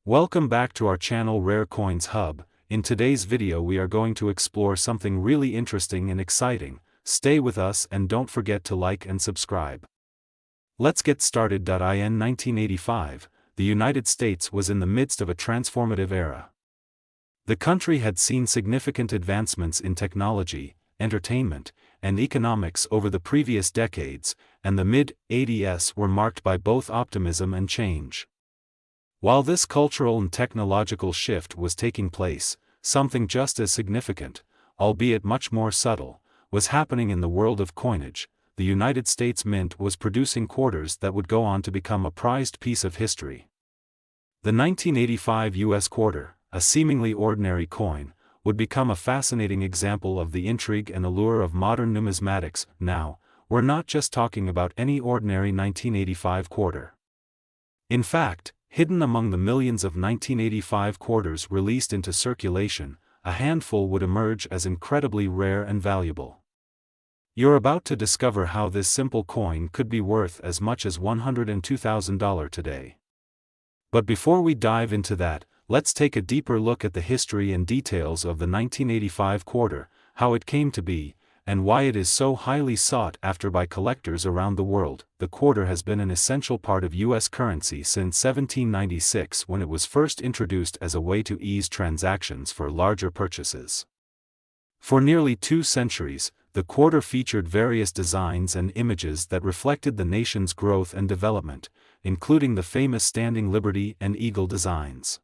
Welcome back to our channel Rare Coins Hub. In today's video we are going to explore something really interesting and exciting. Stay with us and don't forget to like and subscribe. Let's get started. In 1985, the United States was in the midst of a transformative era. The country had seen significant advancements in technology, entertainment, and economics over the previous decades, and the mid-80s were marked by both optimism and change. While this cultural and technological shift was taking place, something just as significant, albeit much more subtle, was happening in the world of coinage. The United States Mint was producing quarters that would go on to become a prized piece of history. The 1985 U.S. quarter, a seemingly ordinary coin, would become a fascinating example of the intrigue and allure of modern numismatics. Now, we're not just talking about any ordinary 1985 quarter. In fact, hidden among the millions of 1985 quarters released into circulation, a handful would emerge as incredibly rare and valuable. You're about to discover how this simple coin could be worth as much as $102,000 today. But before we dive into that, let's take a deeper look at the history and details of the 1985 quarter, how it came to be, and why it is so highly sought after by collectors around the world. The quarter has been an essential part of U.S. currency since 1796, when it was first introduced as a way to ease transactions for larger purchases. For nearly 2 centuries, the quarter featured various designs and images that reflected the nation's growth and development, including the famous Standing Liberty and Eagle designs.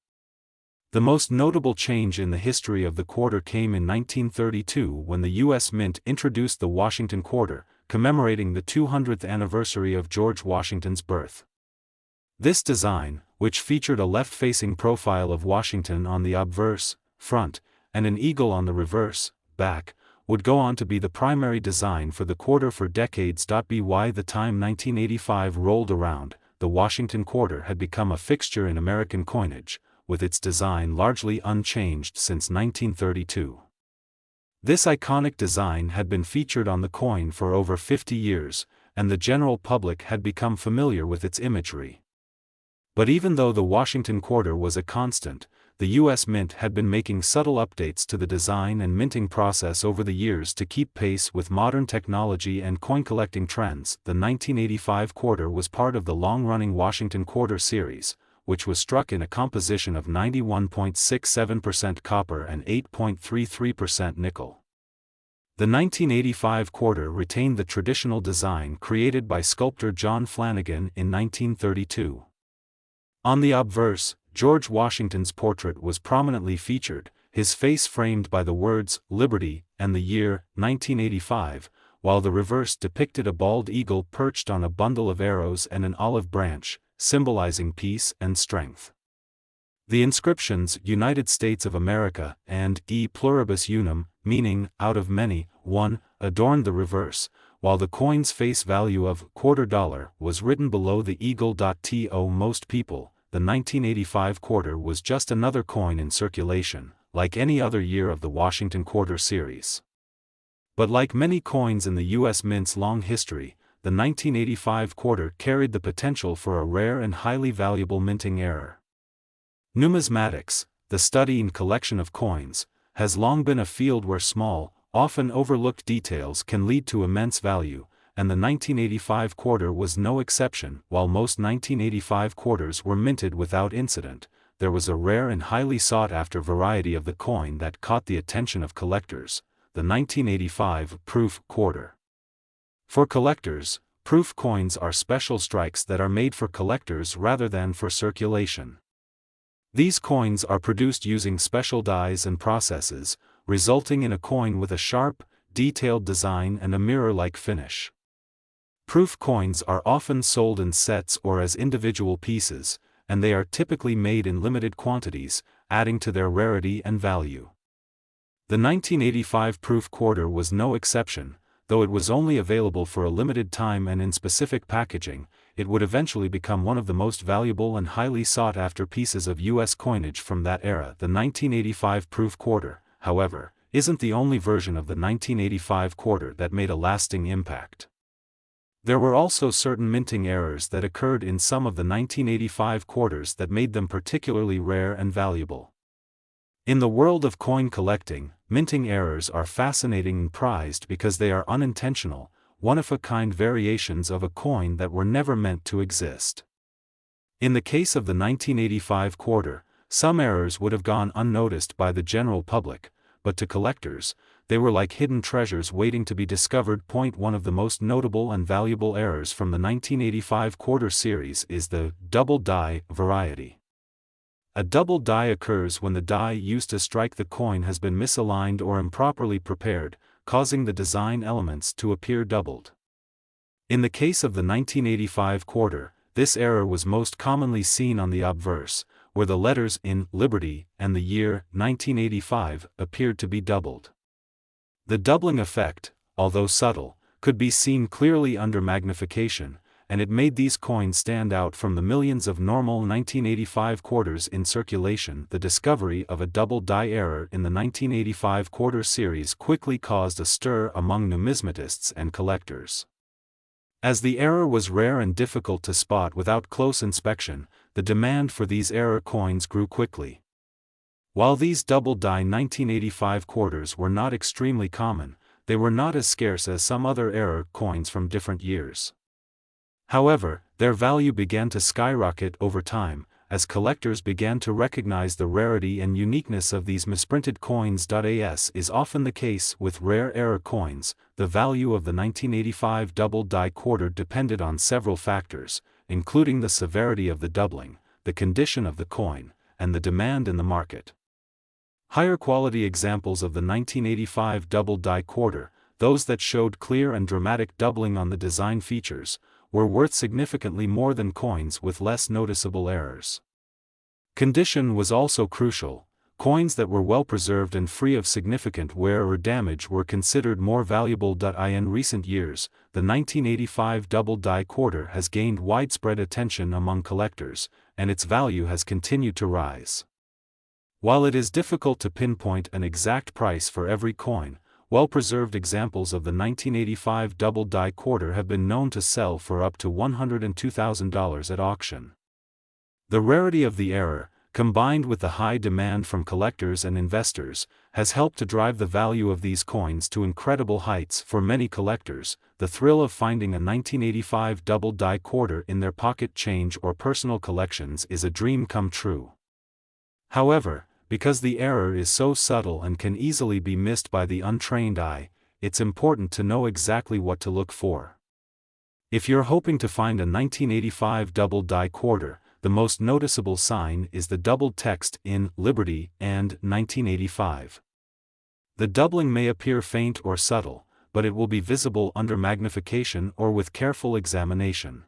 The most notable change in the history of the quarter came in 1932 when the U.S. Mint introduced the Washington quarter, commemorating the 200th anniversary of George Washington's birth. This design, which featured a left-facing profile of Washington on the obverse, front, and an eagle on the reverse, back, would go on to be the primary design for the quarter for decades. By the time 1985 rolled around, the Washington quarter had become a fixture in American coinage, with its design largely unchanged since 1932. This iconic design had been featured on the coin for over 50 years, and the general public had become familiar with its imagery. But even though the Washington quarter was a constant, the U.S. Mint had been making subtle updates to the design and minting process over the years to keep pace with modern technology and coin collecting trends. The 1985 quarter was part of the long-running Washington quarter series, which was struck in a composition of 91.67% copper and 8.33% nickel. The 1985 quarter retained the traditional design created by sculptor John Flanagan in 1932. On the obverse, George Washington's portrait was prominently featured, his face framed by the words "Liberty" and the year 1985, while the reverse depicted a bald eagle perched on a bundle of arrows and an olive branch, symbolizing peace and strength. The inscriptions "United States of America" and "E pluribus unum," meaning "out of many, one," adorned the reverse, while the coin's face value of $quarter was written below the eagle. To most people, the 1985 quarter was just another coin in circulation, like any other year of the Washington quarter series. But like many coins in the U.S. Mint's long history, the 1985 quarter carried the potential for a rare and highly valuable minting error. Numismatics, the study and collection of coins, has long been a field where small, often overlooked details can lead to immense value, and the 1985 quarter was no exception. While most 1985 quarters were minted without incident, there was a rare and highly sought-after variety of the coin that caught the attention of collectors: the 1985 proof quarter. For collectors, proof coins are special strikes that are made for collectors rather than for circulation. These coins are produced using special dies and processes, resulting in a coin with a sharp, detailed design and a mirror-like finish. Proof coins are often sold in sets or as individual pieces, and they are typically made in limited quantities, adding to their rarity and value. The 1985 proof quarter was no exception. Though it was only available for a limited time and in specific packaging, it would eventually become one of the most valuable and highly sought-after pieces of U.S. coinage from that era. The 1985 proof quarter, however, isn't the only version of the 1985 quarter that made a lasting impact. There were also certain minting errors that occurred in some of the 1985 quarters that made them particularly rare and valuable. In the world of coin collecting, minting errors are fascinating and prized because they are unintentional, one-of-a-kind variations of a coin that were never meant to exist. In the case of the 1985 quarter, some errors would have gone unnoticed by the general public, but to collectors, they were like hidden treasures waiting to be discovered. One of the most notable and valuable errors from the 1985 quarter series is the double die variety. A double die occurs when the die used to strike the coin has been misaligned or improperly prepared, causing the design elements to appear doubled. In the case of the 1985 quarter, this error was most commonly seen on the obverse, where the letters in Liberty and the year 1985 appeared to be doubled. The doubling effect, although subtle, could be seen clearly under magnification, and it made these coins stand out from the millions of normal 1985 quarters in circulation. The discovery of a double die error in the 1985 quarter series quickly caused a stir among numismatists and collectors. As the error was rare and difficult to spot without close inspection, the demand for these error coins grew quickly. While these double die 1985 quarters were not extremely common, they were not as scarce as some other error coins from different years. However, their value began to skyrocket over time, as collectors began to recognize the rarity and uniqueness of these misprinted coins. As is often the case with rare error coins, the value of the 1985 double die quarter depended on several factors, including the severity of the doubling, the condition of the coin, and the demand in the market. Higher quality examples of the 1985 double die quarter, those that showed clear and dramatic doubling on the design features, were worth significantly more than coins with less noticeable errors. Condition was also crucial. Coins that were well preserved and free of significant wear or damage were considered more valuable. In recent years, the 1985 double die quarter has gained widespread attention among collectors, and its value has continued to rise. While it is difficult to pinpoint an exact price for every coin, well-preserved examples of the 1985 double die quarter have been known to sell for up to $102,000 at auction. The rarity of the error, combined with the high demand from collectors and investors, has helped to drive the value of these coins to incredible heights. For many collectors, the thrill of finding a 1985 double die quarter in their pocket change or personal collections is a dream come true. However, because the error is so subtle and can easily be missed by the untrained eye, it's important to know exactly what to look for. If you're hoping to find a 1985 double die quarter, the most noticeable sign is the doubled text in Liberty and 1985. The doubling may appear faint or subtle, but it will be visible under magnification or with careful examination.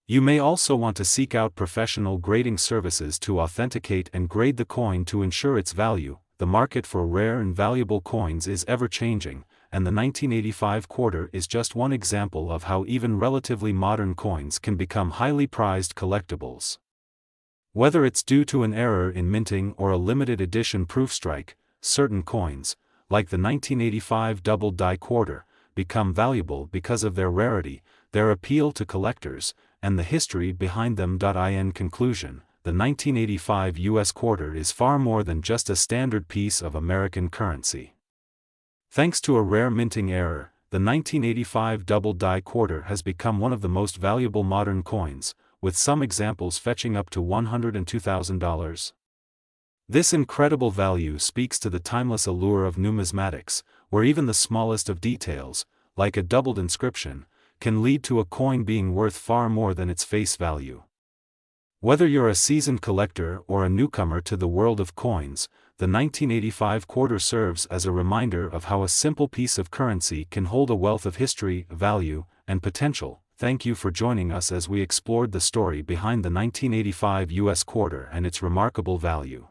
You may also want to seek out professional grading services to authenticate and grade the coin to ensure its value. The market for rare and valuable coins is ever-changing, and the 1985 quarter is just one example of how even relatively modern coins can become highly prized collectibles. Whether it's due to an error in minting or a limited edition proofstrike, certain coins, like the 1985 double die quarter, become valuable because of their rarity, their appeal to collectors, and the history behind them. In conclusion, the 1985 U.S. quarter is far more than just a standard piece of American currency. Thanks to a rare minting error, the 1985 double die quarter has become one of the most valuable modern coins, with some examples fetching up to $102,000. This incredible value speaks to the timeless allure of numismatics, where even the smallest of details, like a doubled inscription, can lead to a coin being worth far more than its face value. Whether you're a seasoned collector or a newcomer to the world of coins, the 1985 quarter serves as a reminder of how a simple piece of currency can hold a wealth of history, value, and potential. Thank you for joining us as we explored the story behind the 1985 U.S. quarter and its remarkable value.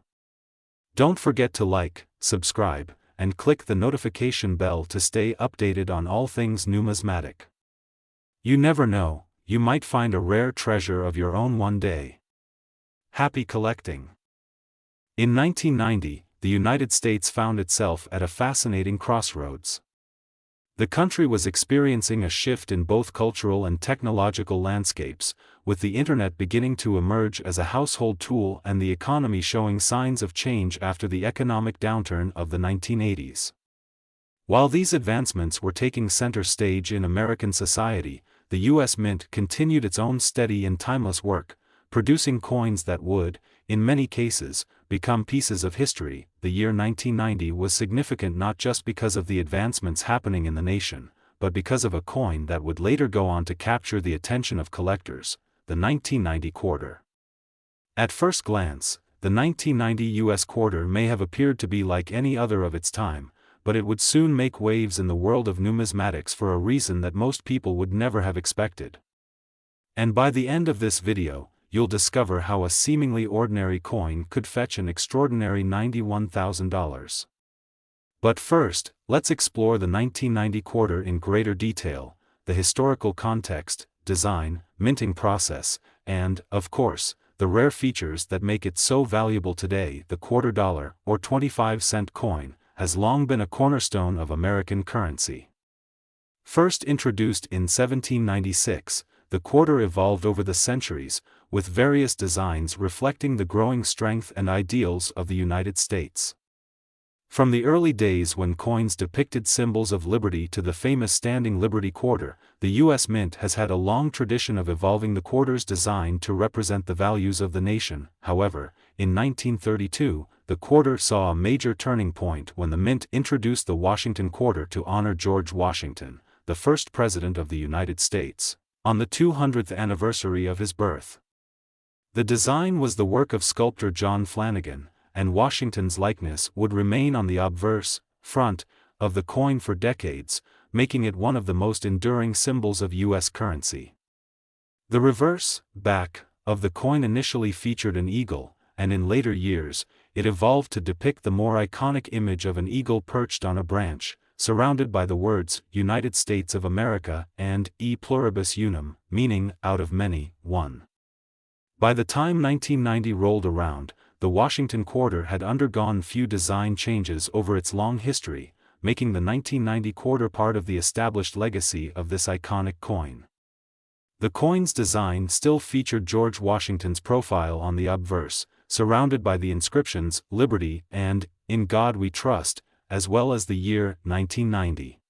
Don't forget to like, subscribe, and click the notification bell to stay updated on all things numismatic. You never know, you might find a rare treasure of your own one day. Happy collecting! In 1990, the United States found itself at a fascinating crossroads. The country was experiencing a shift in both cultural and technological landscapes, with the internet beginning to emerge as a household tool and the economy showing signs of change after the economic downturn of the 1980s. While these advancements were taking center stage in American society, the U.S. Mint continued its own steady and timeless work, producing coins that would, in many cases, become pieces of history. The year 1990 was significant not just because of the advancements happening in the nation, but because of a coin that would later go on to capture the attention of collectors, the 1990 quarter. At first glance, the 1990 U.S. quarter may have appeared to be like any other of its time, but it would soon make waves in the world of numismatics for a reason that most people would never have expected. And by the end of this video, you'll discover how a seemingly ordinary coin could fetch an extraordinary $91,000. But first, let's explore the 1990 quarter in greater detail, the historical context, design, minting process, and, of course, the rare features that make it so valuable today. The quarter dollar, or 25-cent coin, has long been a cornerstone of American currency. First introduced in 1796, the quarter evolved over the centuries, with various designs reflecting the growing strength and ideals of the United States. From the early days when coins depicted symbols of liberty to the famous standing Liberty quarter, the U.S. Mint has had a long tradition of evolving the quarter's design to represent the values of the nation. However, in 1932, the quarter saw a major turning point when the Mint introduced the Washington quarter to honor George Washington, the first president of the United States, on the 200th anniversary of his birth. The design was the work of sculptor John Flanagan, and Washington's likeness would remain on the obverse, front, of the coin for decades, making it one of the most enduring symbols of U.S. currency. The reverse, back, of the coin initially featured an eagle, and in later years, it evolved to depict the more iconic image of an eagle perched on a branch, surrounded by the words, United States of America, and E pluribus unum, meaning, out of many, one. By the time 1990 rolled around, the Washington quarter had undergone few design changes over its long history, making the 1990 quarter part of the established legacy of this iconic coin. The coin's design still featured George Washington's profile on the obverse, surrounded by the inscriptions, Liberty and, In God We Trust, as well as the year, 1990.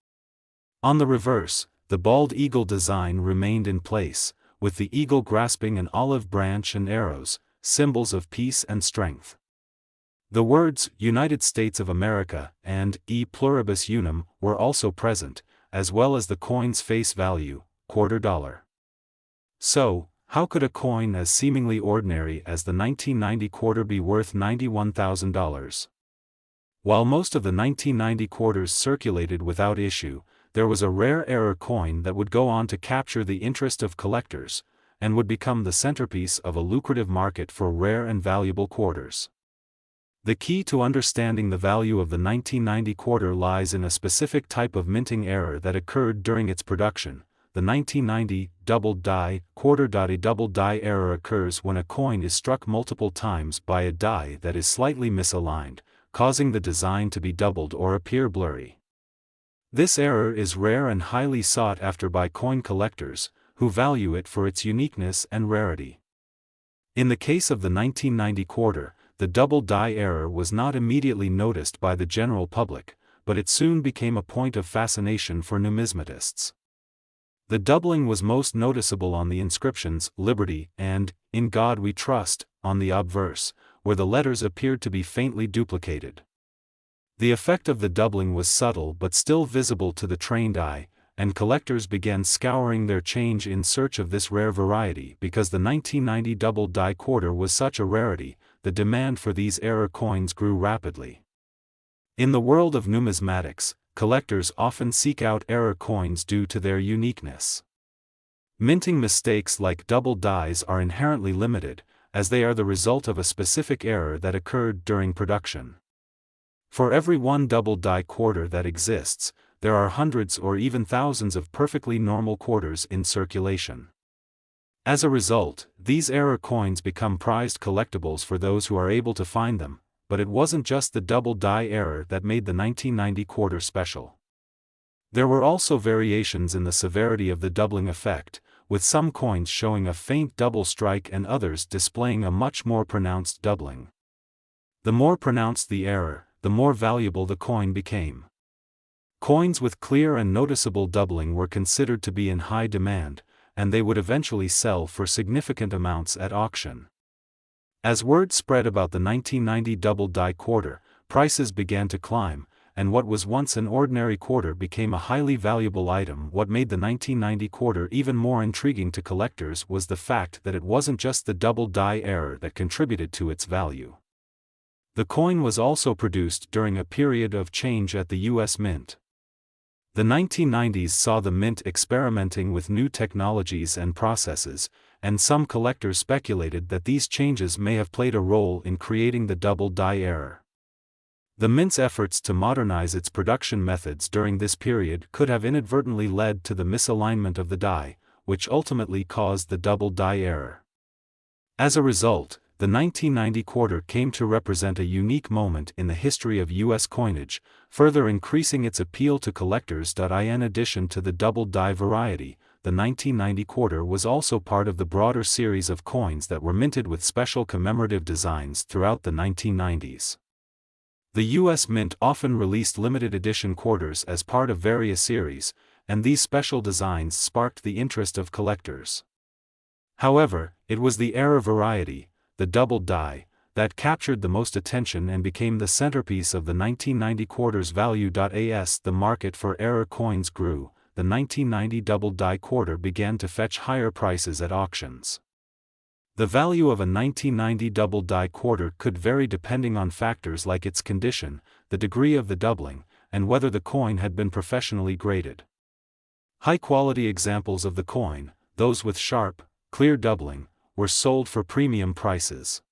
On the reverse, the bald eagle design remained in place, with the eagle grasping an olive branch and arrows, symbols of peace and strength. The words, United States of America, and E pluribus unum, were also present, as well as the coin's face value, quarter dollar. So, how could a coin as seemingly ordinary as the 1990 quarter be worth $91,000? While most of the 1990 quarters circulated without issue, there was a rare error coin that would go on to capture the interest of collectors, and would become the centerpiece of a lucrative market for rare and valuable quarters. The key to understanding the value of the 1990 quarter lies in a specific type of minting error that occurred during its production. The 1990 doubled die quarter. A double die error occurs when a coin is struck multiple times by a die that is slightly misaligned, causing the design to be doubled or appear blurry. This error is rare and highly sought after by coin collectors, who value it for its uniqueness and rarity. In the case of the 1990 quarter, the double die error was not immediately noticed by the general public, but it soon became a point of fascination for numismatists. The doubling was most noticeable on the inscriptions, Liberty and, In God We Trust, on the obverse, where the letters appeared to be faintly duplicated. The effect of the doubling was subtle but still visible to the trained eye, and collectors began scouring their change in search of this rare variety. Because the 1990 double die quarter was such a rarity, the demand for these error coins grew rapidly. In the world of numismatics, collectors often seek out error coins due to their uniqueness. Minting mistakes like double dies are inherently limited, as they are the result of a specific error that occurred during production. For every one double die quarter that exists, there are hundreds or even thousands of perfectly normal quarters in circulation. As a result, these error coins become prized collectibles for those who are able to find them, but it wasn't just the double die error that made the 1990 quarter special. There were also variations in the severity of the doubling effect, with some coins showing a faint double strike and others displaying a much more pronounced doubling. The more pronounced the error, the more valuable the coin became. Coins with clear and noticeable doubling were considered to be in high demand, and they would eventually sell for significant amounts at auction. As word spread about the 1990 double-die quarter, prices began to climb, and what was once an ordinary quarter became a highly valuable item. What made the 1990 quarter even more intriguing to collectors was the fact that it wasn't just the double-die error that contributed to its value. The coin was also produced during a period of change at the U.S. Mint. The 1990s saw the Mint experimenting with new technologies and processes, and some collectors speculated that these changes may have played a role in creating the double-die error. The Mint's efforts to modernize its production methods during this period could have inadvertently led to the misalignment of the die, which ultimately caused the double-die error. As a result, the 1990 quarter came to represent a unique moment in the history of U.S. coinage, further increasing its appeal to collectors. In addition to the double-die variety, the 1990 quarter was also part of the broader series of coins that were minted with special commemorative designs throughout the 1990s. The U.S. Mint often released limited edition quarters as part of various series, and these special designs sparked the interest of collectors. However, it was the error variety, the double die, that captured the most attention and became the centerpiece of the 1990 quarter's value. As the market for error coins grew, the 1990 double die quarter began to fetch higher prices at auctions. The value of a 1990 double die quarter could vary depending on factors like its condition, the degree of the doubling, and whether the coin had been professionally graded. High-quality examples of the coin, those with sharp, clear doubling, were sold for premium prices.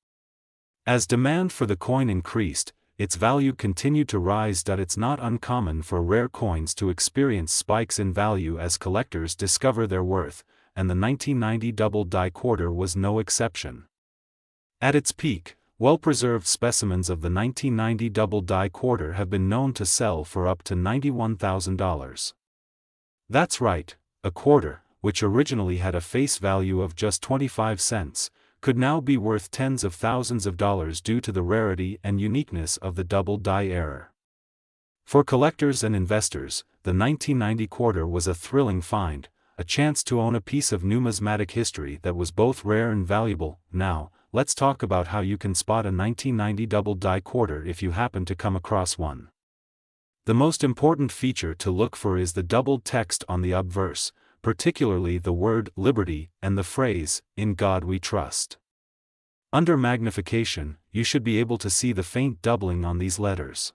As demand for the coin increased, its value continued to rise. It's not uncommon for rare coins to experience spikes in value as collectors discover their worth, and the 1990 double-die quarter was no exception. At its peak, well-preserved specimens of the 1990 double-die quarter have been known to sell for up to $91,000. That's right, a quarter, which originally had a face value of just 25 cents, could now be worth tens of thousands of dollars due to the rarity and uniqueness of the double-die error. For collectors and investors, the 1990 quarter was a thrilling find, a chance to own a piece of numismatic history that was both rare and valuable. Now, let's talk about how you can spot a 1990 double-die quarter if you happen to come across one. The most important feature to look for is the doubled text on the obverse, particularly the word liberty and the phrase, "In God We Trust." Under magnification, you should be able to see the faint doubling on these letters.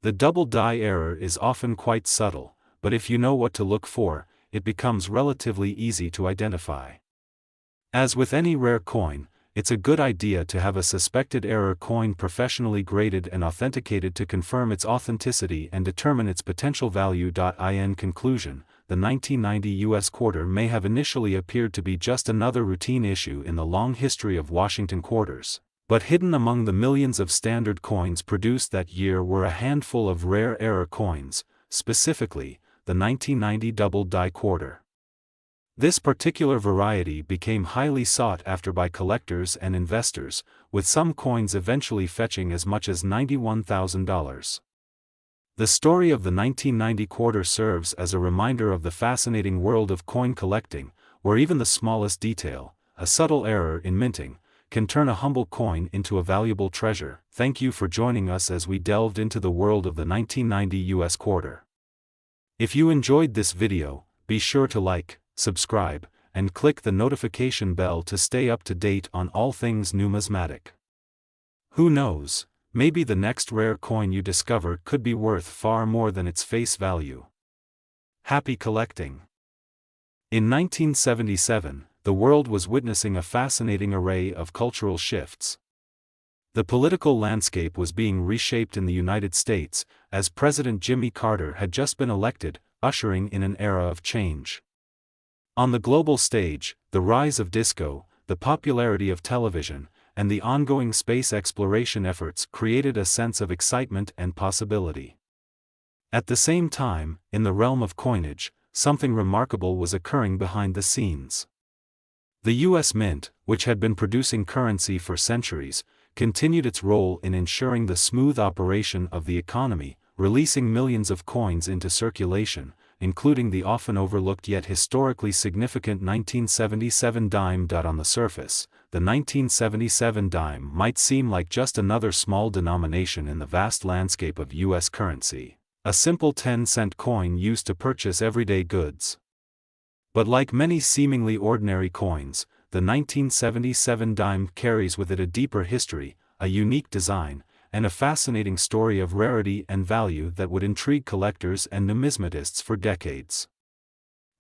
The double-die error is often quite subtle, but if you know what to look for, it becomes relatively easy to identify. As with any rare coin, it's a good idea to have a suspected error coin professionally graded and authenticated to confirm its authenticity and determine its potential value. In conclusion, the 1990 U.S. quarter may have initially appeared to be just another routine issue in the long history of Washington quarters, but hidden among the millions of standard coins produced that year were a handful of rare error coins, specifically, the 1990 double-die quarter. This particular variety became highly sought after by collectors and investors, with some coins eventually fetching as much as $91,000. The story of the 1990 quarter serves as a reminder of the fascinating world of coin collecting, where even the smallest detail, a subtle error in minting, can turn a humble coin into a valuable treasure. Thank you for joining us as we delved into the world of the 1990 U.S. quarter. If you enjoyed this video, be sure to like, subscribe, and click the notification bell to stay up to date on all things numismatic. Who knows, maybe the next rare coin you discover could be worth far more than its face value. Happy collecting! In 1977, the world was witnessing a fascinating array of cultural shifts. The political landscape was being reshaped in the United States, as President Jimmy Carter had just been elected, ushering in an era of change. On the global stage, the rise of disco, the popularity of television, and the ongoing space exploration efforts created a sense of excitement and possibility. At the same time, in the realm of coinage, something remarkable was occurring behind the scenes. The U.S. Mint, which had been producing currency for centuries, continued its role in ensuring the smooth operation of the economy, releasing millions of coins into circulation, including the often overlooked yet historically significant 1977 dime. On the surface, the 1977 dime might seem like just another small denomination in the vast landscape of U.S. currency, a simple 10-cent coin used to purchase everyday goods. But like many seemingly ordinary coins, the 1977 dime carries with it a deeper history, a unique design, and a fascinating story of rarity and value that would intrigue collectors and numismatists for decades.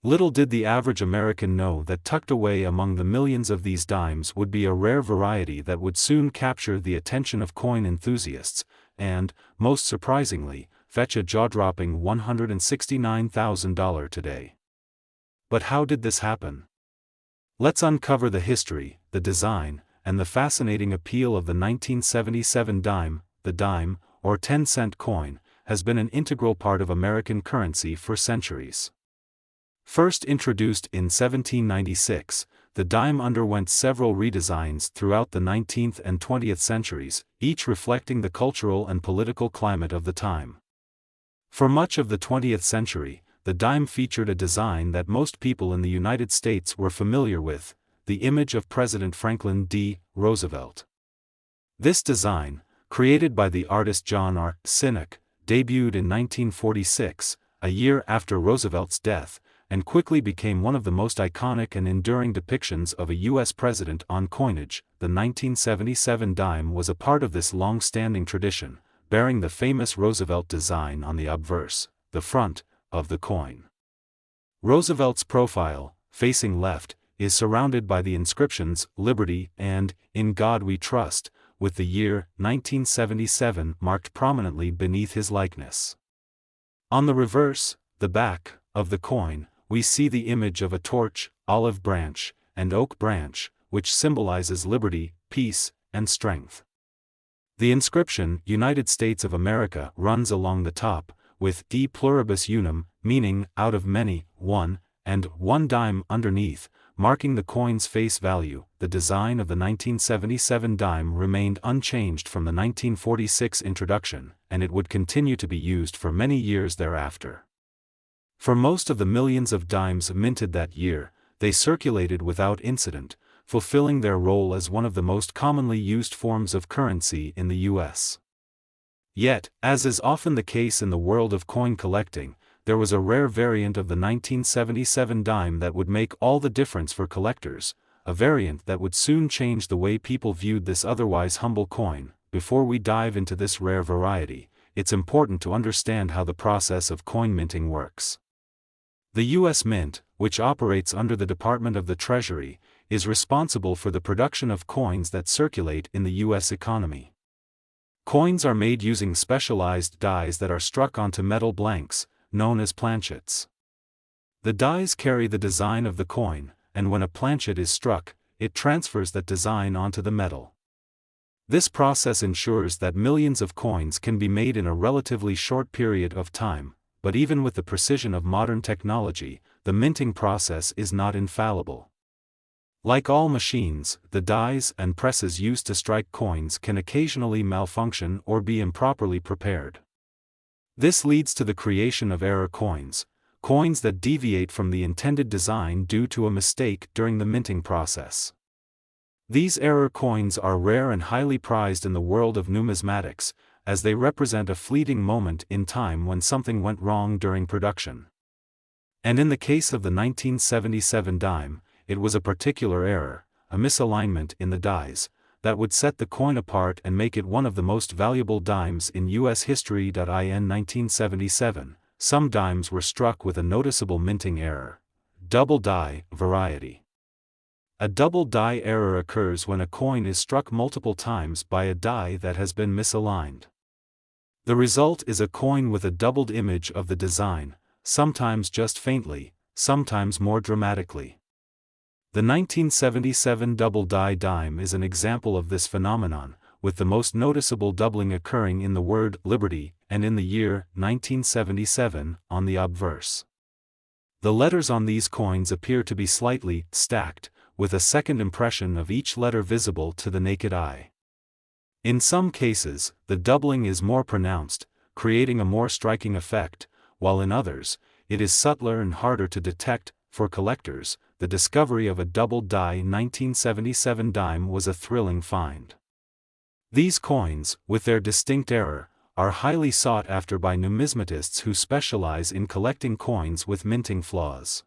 Little did the average American know that tucked away among the millions of these dimes would be a rare variety that would soon capture the attention of coin enthusiasts, and, most surprisingly, fetch a jaw-dropping $169,000 today. But how did this happen? Let's uncover the history, the design, and the fascinating appeal of the 1977 dime. The dime, or 10-cent coin, has been an integral part of American currency for centuries. First introduced in 1796, the dime underwent several redesigns throughout the 19th and 20th centuries, each reflecting the cultural and political climate of the time. For much of the 20th century, the dime featured a design that most people in the United States were familiar with, the image of President Franklin D. Roosevelt. This design, created by the artist John R. Sinek, debuted in 1946, a year after Roosevelt's death, and quickly became one of the most iconic and enduring depictions of a U.S. president on coinage. The 1977 dime was a part of this long-standing tradition, bearing the famous Roosevelt design on the obverse, the front, of the coin. Roosevelt's profile, facing left, is surrounded by the inscriptions "Liberty" and "In God We Trust," with the year 1977 marked prominently beneath his likeness. On the reverse, the back, of the coin, we see the image of a torch, olive branch, and oak branch, which symbolizes liberty, peace, and strength. The inscription "United States of America" runs along the top, with "De pluribus unum," meaning "out of many, one," and "one dime" underneath, marking the coin's face value. The design of the 1977 dime remained unchanged from the 1946 introduction, and it would continue to be used for many years thereafter. For most of the millions of dimes minted that year, they circulated without incident, fulfilling their role as one of the most commonly used forms of currency in the U.S. Yet, as is often the case in the world of coin collecting, there was a rare variant of the 1977 dime that would make all the difference for collectors, a variant that would soon change the way people viewed this otherwise humble coin. Before we dive into this rare variety, it's important to understand how the process of coin minting works. The U.S. Mint, which operates under the Department of the Treasury, is responsible for the production of coins that circulate in the U.S. economy. Coins are made using specialized dies that are struck onto metal blanks, known as planchets. The dies carry the design of the coin, and when a planchet is struck, it transfers that design onto the metal. This process ensures that millions of coins can be made in a relatively short period of time, but even with the precision of modern technology, the minting process is not infallible. Like all machines, the dies and presses used to strike coins can occasionally malfunction or be improperly prepared. This leads to the creation of error coins, coins that deviate from the intended design due to a mistake during the minting process. These error coins are rare and highly prized in the world of numismatics, as they represent a fleeting moment in time when something went wrong during production. And in the case of the 1977 dime, it was a particular error, a misalignment in the dies, that would set the coin apart and make it one of the most valuable dimes in U.S. history. In 1977, some dimes were struck with a noticeable minting error. Double die variety. A double die error occurs when a coin is struck multiple times by a die that has been misaligned. The result is a coin with a doubled image of the design, sometimes just faintly, sometimes more dramatically. The 1977 double die dime is an example of this phenomenon, with the most noticeable doubling occurring in the word liberty and in the year 1977 on the obverse. The letters on these coins appear to be slightly stacked, with a second impression of each letter visible to the naked eye. In some cases, the doubling is more pronounced, creating a more striking effect, while in others, it is subtler and harder to detect. For collectors, the discovery of a double-die 1977 dime was a thrilling find. These coins, with their distinct error, are highly sought after by numismatists who specialize in collecting coins with minting flaws.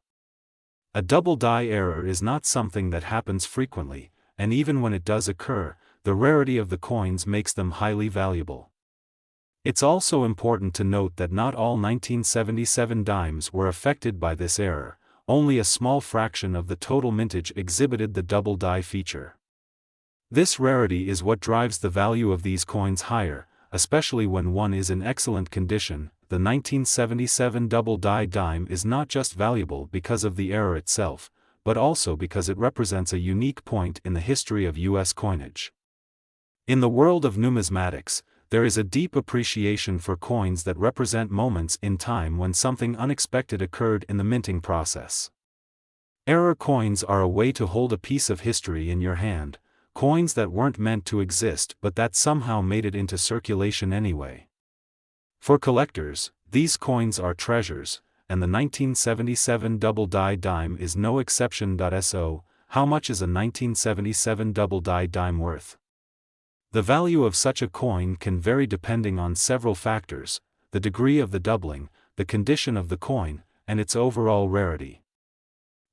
A double-die error is not something that happens frequently, and even when it does occur, the rarity of the coins makes them highly valuable. It's also important to note that not all 1977 dimes were affected by this error. Only a small fraction of the total mintage exhibited the double die feature. This rarity is what drives the value of these coins higher, especially when one is in excellent condition. The 1977 double die dime is not just valuable because of the error itself, but also because it represents a unique point in the history of U.S. coinage. In the world of numismatics, there is a deep appreciation for coins that represent moments in time when something unexpected occurred in the minting process. Error coins are a way to hold a piece of history in your hand, coins that weren't meant to exist but that somehow made it into circulation anyway. For collectors, these coins are treasures, and the 1977 double die dime is no exception. So, how much is a 1977 double die dime worth? The value of such a coin can vary depending on several factors: the degree of the doubling, the condition of the coin, and its overall rarity.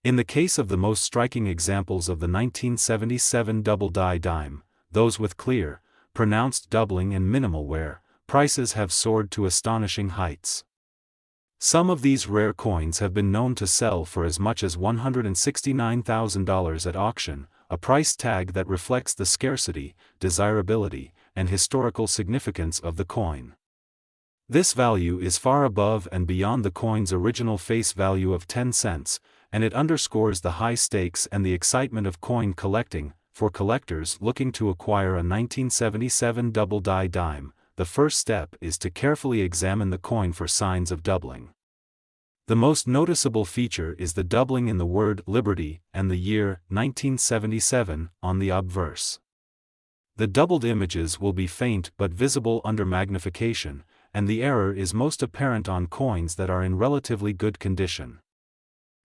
In the case of the most striking examples of the 1977 double die dime, those with clear, pronounced doubling and minimal wear, prices have soared to astonishing heights. Some of these rare coins have been known to sell for as much as $169,000 at auction, a price tag that reflects the scarcity, desirability, and historical significance of the coin. This value is far above and beyond the coin's original face value of 10 cents, and it underscores the high stakes and the excitement of coin collecting. For collectors looking to acquire a 1977 double die dime, the first step is to carefully examine the coin for signs of doubling. The most noticeable feature is the doubling in the word liberty and the year 1977 on the obverse. The doubled images will be faint but visible under magnification, and the error is most apparent on coins that are in relatively good condition.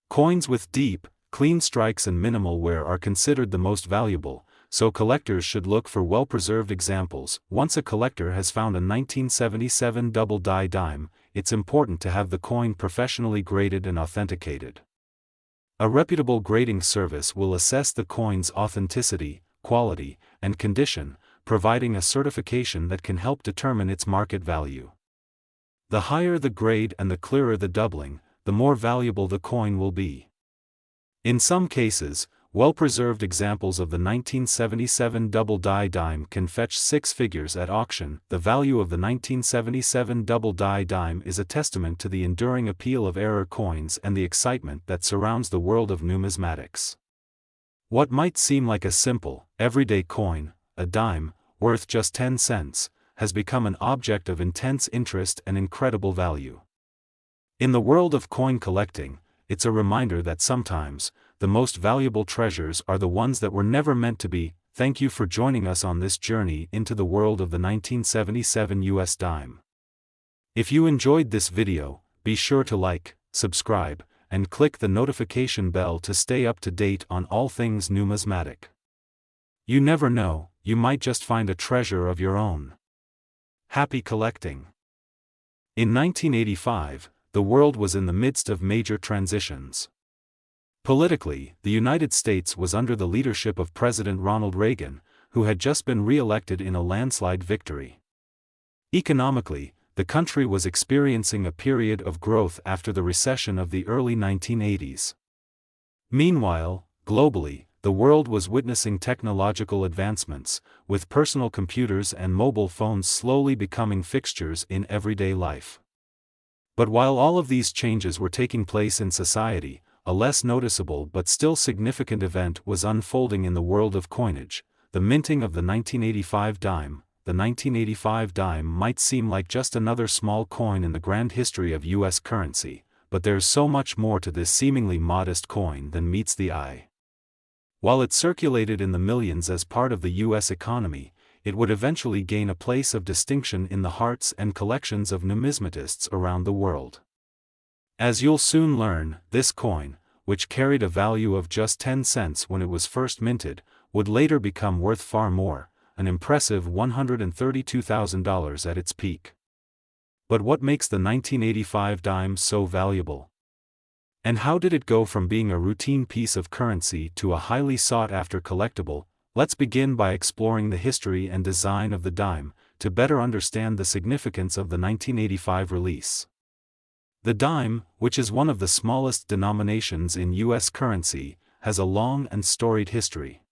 Coins with deep, clean strikes and minimal wear are considered the most valuable, so collectors should look for well-preserved examples. Once a collector has found a 1977 double die dime, it's important to have the coin professionally graded and authenticated. A reputable grading service will assess the coin's authenticity, quality, and condition, providing a certification that can help determine its market value. The higher the grade and the clearer the doubling, the more valuable the coin will be. In some cases, well-preserved examples of the 1977 double die dime can fetch six figures at auction. The value of the 1977 double die dime is a testament to the enduring appeal of error coins and the excitement that surrounds the world of numismatics. What might seem like a simple, everyday coin, a dime, worth just 10 cents, has become an object of intense interest and incredible value. In the world of coin collecting, it's a reminder that sometimes, the most valuable treasures are the ones that were never meant to be. Thank you for joining us on this journey into the world of the 1977 US dime. If you enjoyed this video, be sure to like, subscribe, and click the notification bell to stay up to date on all things numismatic. You never know, you might just find a treasure of your own. Happy collecting! In 1985, the world was in the midst of major transitions. Politically, the United States was under the leadership of President Ronald Reagan, who had just been re-elected in a landslide victory. Economically, the country was experiencing a period of growth after the recession of the early 1980s. Meanwhile, globally, the world was witnessing technological advancements, with personal computers and mobile phones slowly becoming fixtures in everyday life. But while all of these changes were taking place in society, a less noticeable but still significant event was unfolding in the world of coinage: the minting of the 1985 dime. The 1985 dime might seem like just another small coin in the grand history of US currency, but there's so much more to this seemingly modest coin than meets the eye. While it circulated in the millions as part of the US economy, it would eventually gain a place of distinction in the hearts and collections of numismatists around the world. As you'll soon learn, this coin, which carried a value of just 10 cents when it was first minted, would later become worth far more, an impressive $132,000 at its peak. But what makes the 1985 dime so valuable? And how did it go from being a routine piece of currency to a highly sought-after collectible? Let's begin by exploring the history and design of the dime, to better understand the significance of the 1985 release. The dime, which is one of the smallest denominations in US currency, has a long and storied history.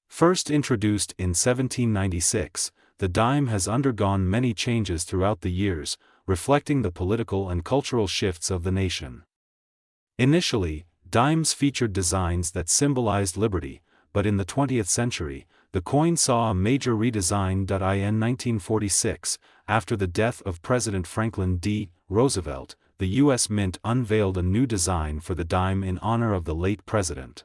First introduced in 1796, the dime has undergone many changes throughout the years, reflecting the political and cultural shifts of the nation. Initially, dimes featured designs that symbolized liberty, but in the 20th century, the coin saw a major redesign. In 1946, after the death of President Franklin D. Roosevelt, the U.S. Mint unveiled a new design for the dime in honor of the late president.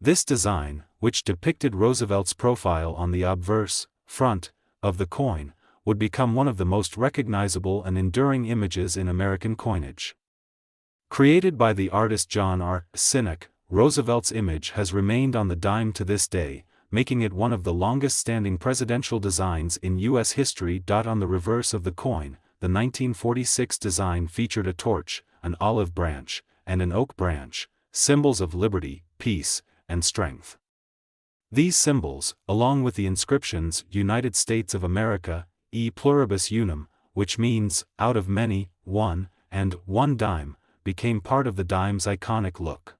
This design, which depicted Roosevelt's profile on the obverse, front, of the coin, would become one of the most recognizable and enduring images in American coinage. Created by the artist John R. Sinek, Roosevelt's image has remained on the dime to this day, making it one of the longest-standing presidential designs in U.S. history. On the reverse of the coin, the 1946 design featured a torch, an olive branch, and an oak branch, symbols of liberty, peace, and strength. These symbols, along with the inscriptions United States of America, e pluribus unum, which means, out of many, one, and one dime, became part of the dime's iconic look.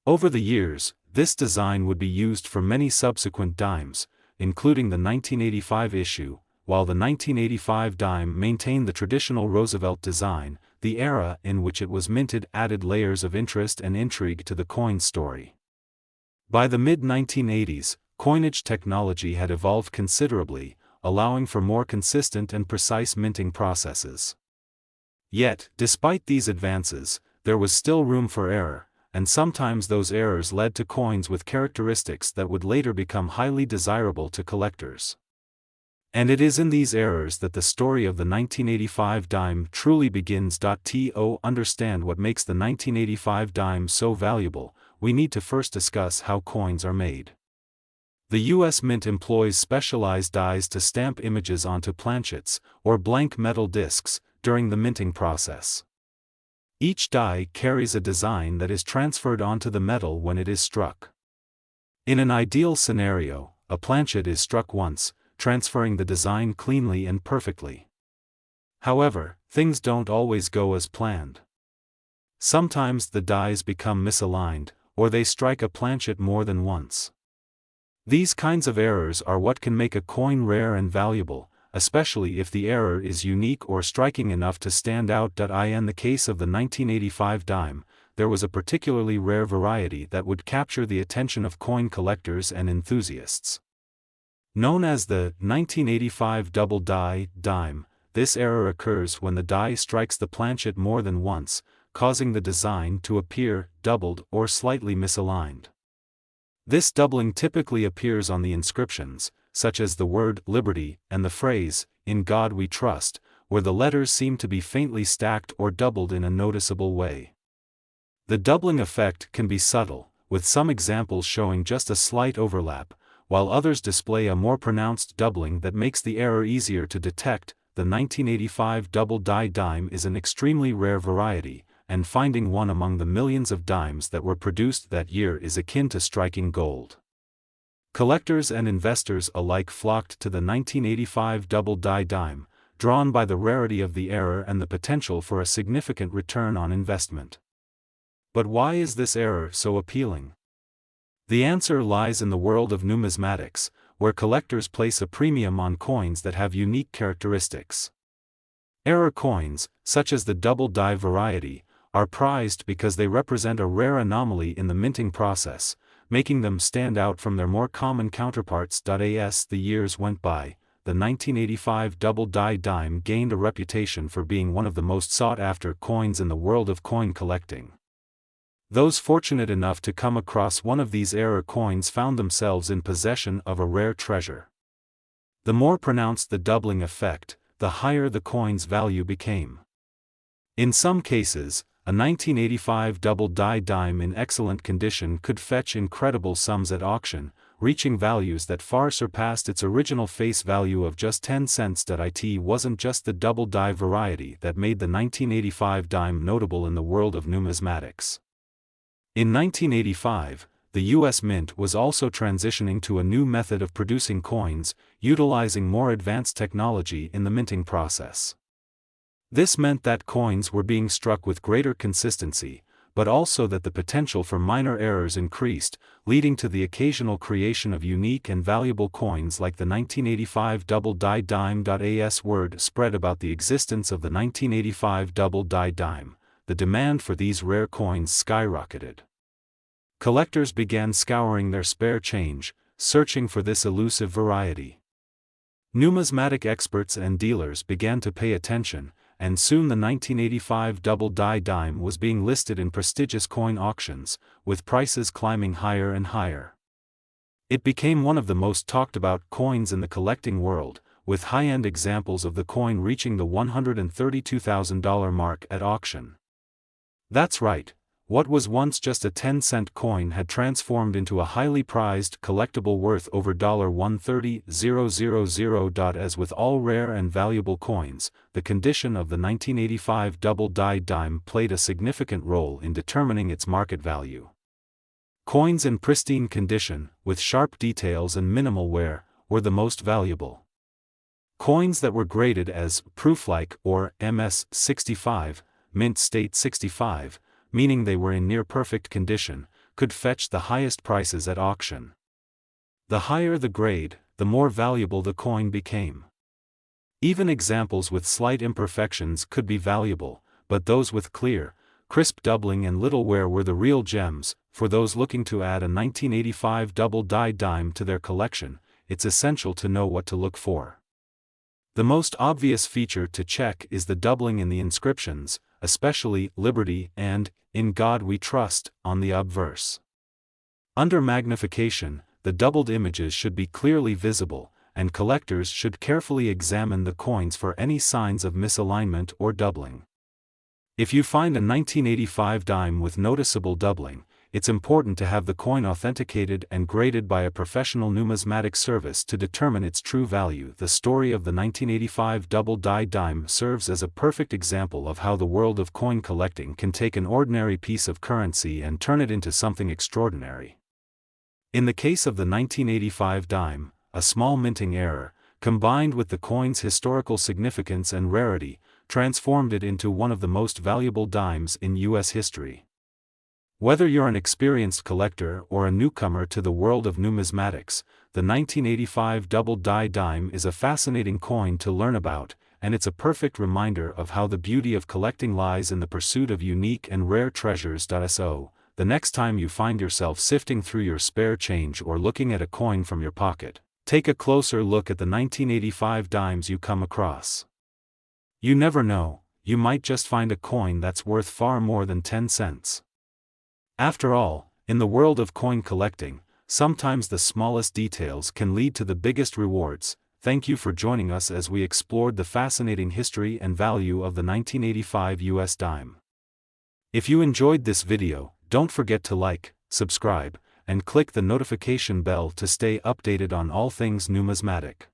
Over the years, this design would be used for many subsequent dimes, including the 1985 issue. While the 1985 dime maintained the traditional Roosevelt design, the era in which it was minted added layers of interest and intrigue to the coin's story. By the mid-1980s, coinage technology had evolved considerably, allowing for more consistent and precise minting processes. Yet, despite these advances, there was still room for error, and sometimes those errors led to coins with characteristics that would later become highly desirable to collectors. And it is in these errors that the story of the 1985 dime truly begins. To understand what makes the 1985 dime so valuable, we need to first discuss how coins are made. The U.S. Mint employs specialized dies to stamp images onto planchets, or blank metal discs, during the minting process. Each die carries a design that is transferred onto the metal when it is struck. In an ideal scenario, a planchet is struck once, transferring the design cleanly and perfectly. However, things don't always go as planned. Sometimes the dies become misaligned, or they strike a planchet more than once. These kinds of errors are what can make a coin rare and valuable, especially if the error is unique or striking enough to stand out. In the case of the 1985 dime, there was a particularly rare variety that would capture the attention of coin collectors and enthusiasts. Known as the 1985 double die dime, this error occurs when the die strikes the planchet more than once, causing the design to appear doubled or slightly misaligned. This doubling typically appears on the inscriptions, such as the word liberty and the phrase, "In God We Trust," where the letters seem to be faintly stacked or doubled in a noticeable way. The doubling effect can be subtle, with some examples showing just a slight overlap, while others display a more pronounced doubling that makes the error easier to detect. The 1985 double die dime is an extremely rare variety, and finding one among the millions of dimes that were produced that year is akin to striking gold. Collectors and investors alike flocked to the 1985 double die dime, drawn by the rarity of the error and the potential for a significant return on investment. But why is this error so appealing? The answer lies in the world of numismatics, where collectors place a premium on coins that have unique characteristics. Error coins, such as the double die variety, are prized because they represent a rare anomaly in the minting process, making them stand out from their more common counterparts. As the years went by, the 1985 double die dime gained a reputation for being one of the most sought-after coins in the world of coin collecting. Those fortunate enough to come across one of these error coins found themselves in possession of a rare treasure. The more pronounced the doubling effect, the higher the coin's value became. In some cases, a 1985 double die dime in excellent condition could fetch incredible sums at auction, reaching values that far surpassed its original face value of just 10 cents. It wasn't just the double die variety that made the 1985 dime notable in the world of numismatics. In 1985, the U.S. Mint was also transitioning to a new method of producing coins, utilizing more advanced technology in the minting process. This meant that coins were being struck with greater consistency, but also that the potential for minor errors increased, leading to the occasional creation of unique and valuable coins like the 1985 double die dime. As word spread about the existence of the 1985 double die dime, the demand for these rare coins skyrocketed. Collectors began scouring their spare change, searching for this elusive variety. Numismatic experts and dealers began to pay attention, and soon the 1985 double die dime was being listed in prestigious coin auctions, with prices climbing higher and higher. It became one of the most talked about coins in the collecting world, with high-end examples of the coin reaching the $132,000 mark at auction. That's right. What was once just a 10-cent coin had transformed into a highly prized collectible worth over $130,000. As with all rare and valuable coins, the condition of the 1985 double die dime played a significant role in determining its market value. Coins in pristine condition, with sharp details and minimal wear, were the most valuable. Coins that were graded as proof-like or MS-65, mint state 65, meaning they were in near-perfect condition, could fetch the highest prices at auction. The higher the grade, the more valuable the coin became. Even examples with slight imperfections could be valuable, but those with clear, crisp doubling and little wear were the real gems. For those looking to add a 1985 double die dime to their collection, it's essential to know what to look for. The most obvious feature to check is the doubling in the inscriptions, especially Liberty and In God We Trust on the obverse. Under magnification, the doubled images should be clearly visible, and collectors should carefully examine the coins for any signs of misalignment or doubling. If you find a 1985 dime with noticeable doubling, it's important to have the coin authenticated and graded by a professional numismatic service to determine its true value. The story of the 1985 double die dime serves as a perfect example of how the world of coin collecting can take an ordinary piece of currency and turn it into something extraordinary. In the case of the 1985 dime, a small minting error, combined with the coin's historical significance and rarity, transformed it into one of the most valuable dimes in U.S. history. Whether you're an experienced collector or a newcomer to the world of numismatics, the 1985 double die dime is a fascinating coin to learn about, and it's a perfect reminder of how the beauty of collecting lies in the pursuit of unique and rare treasures. So, the next time you find yourself sifting through your spare change or looking at a coin from your pocket, take a closer look at the 1985 dimes you come across. You never know, you might just find a coin that's worth far more than 10 cents. After all, in the world of coin collecting, sometimes the smallest details can lead to the biggest rewards. Thank you for joining us as we explored the fascinating history and value of the 1985 US dime. If you enjoyed this video, don't forget to like, subscribe, and click the notification bell to stay updated on all things numismatic.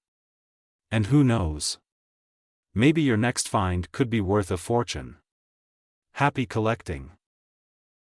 And who knows? Maybe your next find could be worth a fortune. Happy collecting!